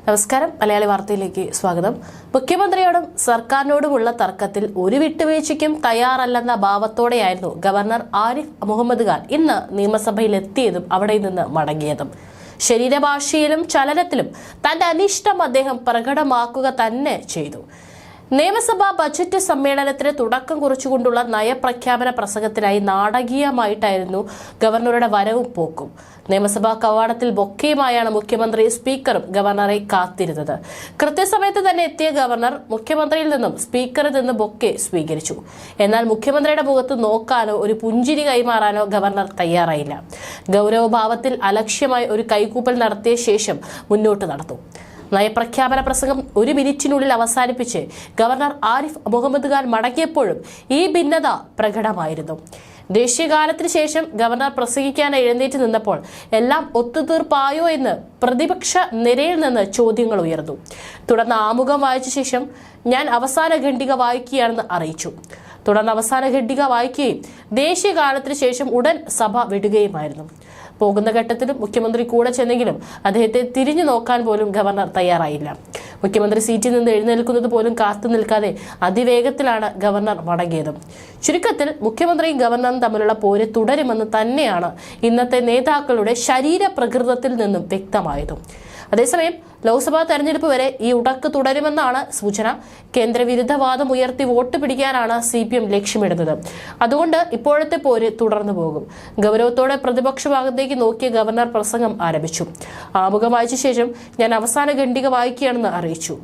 നമസ്കാരം. മലയാളി വാർത്തയിലേക്ക് സ്വാഗതം. മുഖ്യമന്ത്രിയോടും സർക്കാരിനോടുമുള്ള തർക്കത്തിൽ ഒരു വിട്ടുവീഴ്ചയ്ക്കും തയ്യാറല്ലെന്ന ഭാവത്തോടെയായിരുന്നു ഗവർണർ ആരിഫ് മുഹമ്മദ് ഖാൻ ഇന്ന് നിയമസഭയിൽ എത്തിയതും അവിടെ നിന്ന് മടങ്ങിയതും. ശരീരഭാഷയിലും ചലനത്തിലും തന്റെ അനിഷ്ടം അദ്ദേഹം പ്രകടമാക്കുക തന്നെ ചെയ്തു. നിയമസഭാ ബജറ്റ് സമ്മേളനത്തിന് തുടക്കം കുറിച്ചുകൊണ്ടുള്ള നയപ്രഖ്യാപന പ്രസംഗത്തിനായി നാടകീയമായിട്ടായിരുന്നു ഗവർണറുടെ വരവും പോക്കും. നിയമസഭാ കവാടത്തിൽ ബൊക്കെയുമായാണ് മുഖ്യമന്ത്രി സ്പീക്കറും ഗവർണറെ കാത്തിരുന്നത്. കൃത്യസമയത്ത് തന്നെ എത്തിയ ഗവർണർ മുഖ്യമന്ത്രിയിൽ നിന്നും സ്പീക്കറിൽ നിന്ന് ബൊക്കെ സ്വീകരിച്ചു. എന്നാൽ മുഖ്യമന്ത്രിയുടെ മുഖത്ത് നോക്കാനോ ഒരു പുഞ്ചിരി കൈമാറാനോ ഗവർണർ തയ്യാറായില്ല. ഗൗരവഭാവത്തിൽ അലക്ഷ്യമായി ഒരു കൈകൂപ്പൽ നടത്തിയ ശേഷം മുന്നോട്ട് നടന്നു. നയപ്രഖ്യാപന പ്രസംഗം ഒരു മിനിറ്റിനുള്ളിൽ അവസാനിപ്പിച്ച് ഗവർണർ ആരിഫ് മുഹമ്മദ് ഖാൻ മടങ്ങിയപ്പോഴും ഈ ഭിന്നത പ്രകടമായിരുന്നു. ദേശീയഗാനത്തിന് ശേഷം ഗവർണർ പ്രസംഗിക്കാൻ എഴുന്നേറ്റ് നിന്നപ്പോൾ എല്ലാം ഒത്തുതീർപ്പായോ എന്ന് പ്രതിപക്ഷ നിരയിൽ നിന്ന് ചോദ്യങ്ങൾ ഉയർന്നു. തുടർന്ന് ആമുഖം വായിച്ച ശേഷം ഞാൻ അവസാന ഖണ്ഡിക വായിക്കുകയാണെന്ന് അറിയിച്ചു. തുടർന്ന് അവസാന ഖണ്ഡിക വായിക്കുകയും ദേശീയഗാനത്തിന് ശേഷം ഉടൻ സഭ വിടുകയുമായിരുന്നു. പോകുന്ന ഘട്ടത്തിലും മുഖ്യമന്ത്രി കൂടെ ചെന്നെങ്കിലും അദ്ദേഹത്തെ തിരിഞ്ഞു നോക്കാൻ പോലും ഗവർണർ തയ്യാറായില്ല. മുഖ്യമന്ത്രി സീറ്റിൽ നിന്ന് എഴുന്നേൽക്കുന്നത് പോലും കാത്തു നിൽക്കാതെ അതിവേഗത്തിലാണ് ഗവർണർ മടങ്ങിയത്. ചുരുക്കത്തിൽ മുഖ്യമന്ത്രിയും ഗവർണറും തമ്മിലുള്ള പോര് തുടരുമെന്ന് തന്നെയാണ് ഇന്നത്തെ നേതാക്കളുടെ ശരീരപ്രകൃതത്തിൽ നിന്നും വ്യക്തമായത്. അതേസമയം ലോക്സഭാ തെരഞ്ഞെടുപ്പ് വരെ ഈ ഉടക്ക് തുടരുമെന്നാണ് സൂചന. കേന്ദ്രവിരുദ്ധവാദം ഉയർത്തി വോട്ട് പിടിക്കാനാണ് CPM ലക്ഷ്യമിടുന്നത്. അതുകൊണ്ട് ഇപ്പോഴത്തെ പോര് തുടർന്നു പോകും. ഗൗരവത്തോടെ പ്രതിപക്ഷ ഭാഗത്തേക്ക് നോക്കിയ ഗവർണർ പ്രസംഗം ആരംഭിച്ചു. ആമുഖം വായിച്ച ശേഷം ഞാൻ അവസാന ഖണ്ഡിക വായിക്കുകയാണെന്ന് അറിയിച്ചു.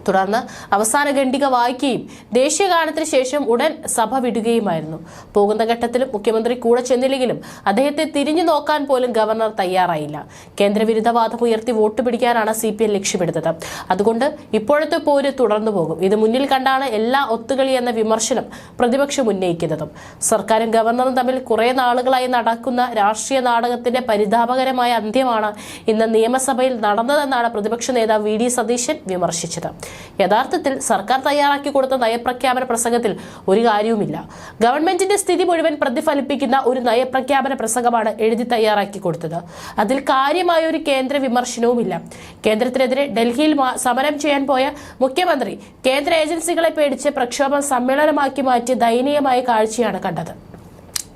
തുടർന്ന് അവസാന ഖണ്ഡിക വായിക്കുകയും ദേശീയഗാനത്തിന് ശേഷം ഉടൻ സഭ വിടുകയുമായിരുന്നു. പോകുന്ന ഘട്ടത്തിലും മുഖ്യമന്ത്രി കൂടെ ചെന്നില്ലെങ്കിലും അദ്ദേഹത്തെ തിരിഞ്ഞു നോക്കാൻ പോലും ഗവർണർ തയ്യാറായില്ല. കേന്ദ്രവിരുദ്ധവാദം ഉയർത്തി വോട്ട് പിടിക്കാനാണ് CPM ലക്ഷ്യമിടുന്നത്. അതുകൊണ്ട് ഇപ്പോഴത്തെ പോര് തുടർന്നു പോകും. ഇത് മുന്നിൽ കണ്ടാണ് എല്ലാ ഒത്തുകളി എന്ന വിമർശനം പ്രതിപക്ഷം ഉന്നയിക്കുന്നതും. സർക്കാരും ഗവർണറും തമ്മിൽ കുറെ നാളുകളായി നടക്കുന്ന രാഷ്ട്രീയ നാടകത്തിന്റെ പരിതാപകരമായ അന്ത്യമാണ് ഇന്ന് നിയമസഭയിൽ നടന്നതെന്നാണ് പ്രതിപക്ഷ നേതാവ് VD സതീശൻ വിമർശിച്ചത്. യഥാർത്ഥത്തിൽ സർക്കാർ തയ്യാറാക്കി കൊടുത്ത നയപ്രഖ്യാപന പ്രസംഗത്തിൽ ഒരു കാര്യവുമില്ല. ഗവൺമെന്റിന്റെ സ്ഥിതി മുഴുവൻ പ്രതിഫലിപ്പിക്കുന്ന ഒരു നയപ്രഖ്യാപന പ്രസംഗമാണ് എഴുതി തയ്യാറാക്കി കൊടുത്തത്. അതിൽ കാര്യമായ ഒരു കേന്ദ്ര വിമർശനവുമില്ല. കേന്ദ്രത്തിനെതിരെ ഡൽഹിയിൽ സമരം ചെയ്യാൻ പോയ മുഖ്യമന്ത്രി കേന്ദ്ര ഏജൻസികളെ പേടിച്ച് പ്രക്ഷോഭം സമ്മേളനമാക്കി മാറ്റിയ ദയനീയമായ കാഴ്ചയാണ് കണ്ടത്.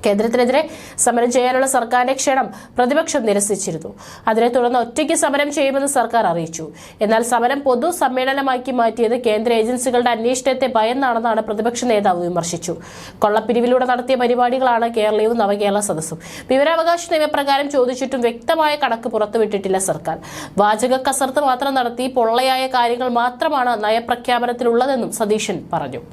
കേന്ദ്രത്തിനെതിരെ സമരം ചെയ്യാനുള്ള സർക്കാരിന്റെ ക്ഷണം പ്രതിപക്ഷം നിരസിച്ചിരുന്നു. അതിനെ തുടർന്ന് ഒറ്റയ്ക്ക് സമരം ചെയ്യുമെന്ന് സർക്കാർ അറിയിച്ചു. എന്നാൽ സമരം പൊതു സമ്മേളനമാക്കി മാറ്റിയത് കേന്ദ്ര ഏജൻസികളുടെ അന്വേഷണത്തെ ഭയന്നാണെന്നാണ് പ്രതിപക്ഷ നേതാവ് വിമർശിച്ചു. കൊള്ളപ്പിരിവിലൂടെ നടത്തിയ പരിപാടികളാണ് കേരളീയവും നവകേരള സദസ്സും. വിവരാവകാശ നിയമപ്രകാരം ചോദിച്ചിട്ടും വ്യക്തമായ കണക്ക് പുറത്തുവിട്ടിട്ടില്ല സർക്കാർ. വാചക കസർത്ത് മാത്രം നടത്തി പൊള്ളയായ കാര്യങ്ങൾ മാത്രമാണ് നയപ്രഖ്യാപനത്തിലുള്ളതെന്നും സതീശൻ പറഞ്ഞു.